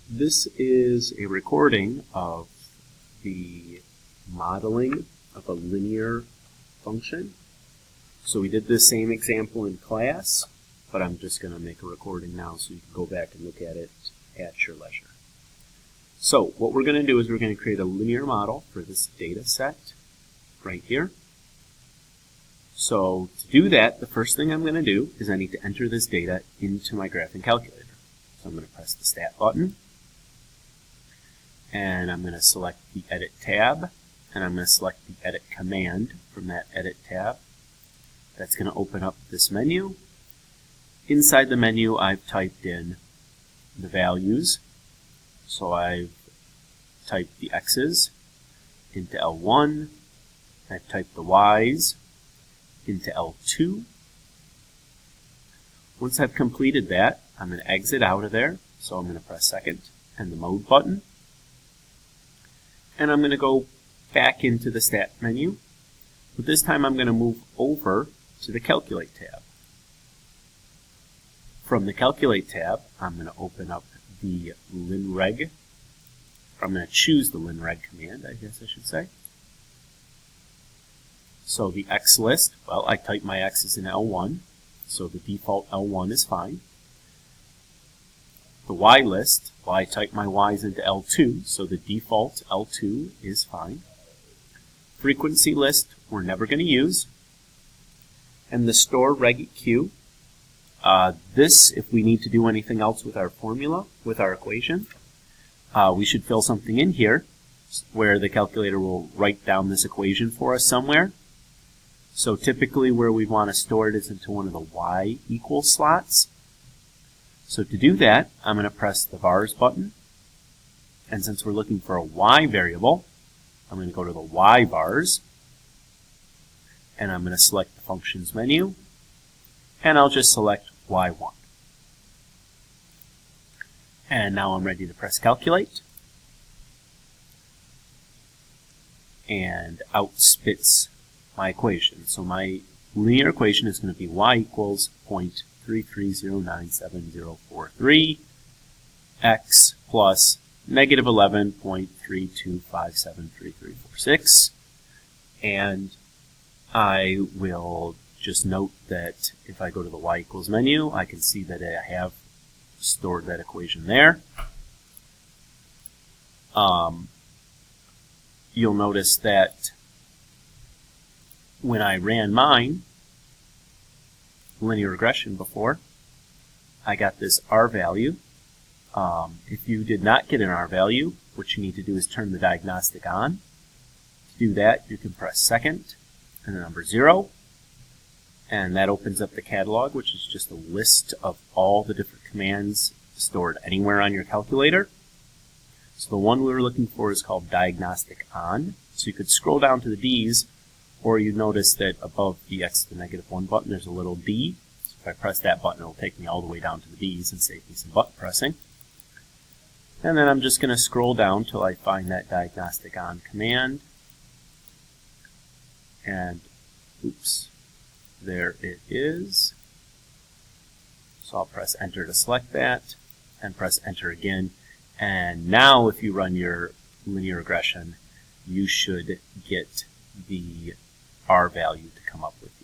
This is a recording of the modeling of a linear function. So we did the same example in class, but I'm just going to make a recording now so you can go back and look at it at your leisure. So what we're going to do is we're going to create a linear model for this data set right here. So to do that, the first thing I'm going to do is I need to enter this data into my graphing calculator. So I'm going to press the Stat button, and I'm going to select the Edit tab, and I'm going to select the Edit command from that Edit tab. That's going to open up this menu. Inside the menu, I've typed in the values. So I've typed the X's into L1. I've typed the Y's into L2. Once I've completed that, I'm going to exit out of there. So I'm going to press second and the mode button. And I'm going to go back into the Stat menu. But this time I'm going to move over to the Calculate tab. From the Calculate tab, I'm going to open up the linreg. I'm going to choose the linreg command, I guess I should say. So the X list, well, I type my X's in L1, so the default L1 is fine. The Y list, well, I type my Y's into L2, so the default L2 is fine. Frequency list, we're never going to use. And the store regQ, this, if we need to do anything else with our formula, with our equation, we should fill something in here where the calculator will write down this equation for us somewhere. So typically where we want to store it is into one of the Y equals slots. So to do that, I'm going to press the vars button. And since we're looking for a Y variable, I'm going to go to the Y vars. And I'm going to select the functions menu. And I'll just select Y1. And now I'm ready to press calculate. And out spits my equation. So my linear equation is going to be y equals 0.3309743 x plus negative 11.32573346. And I will just note that if I go to the y equals menu, I can see that I have stored that equation there. You'll notice that when I ran mine linear regression before, I got this R value. If you did not get an R value, what you need to do is turn the diagnostic on. To do that, you can press second and the number 0. And that opens up the catalog, which is just a list of all the different commands stored anywhere on your calculator. So the one we were looking for is called diagnostic on. So you could scroll down to the D's, or you notice that above the X to the negative 1 button, there's a little D. So if I press that button, it'll take me all the way down to the D's and save me some button pressing. And then I'm just going to scroll down till I find that diagnostic on command. And, oops. There it is. So I'll press enter to select that and press enter again. And now if you run your linear regression, you should get the R value to come up with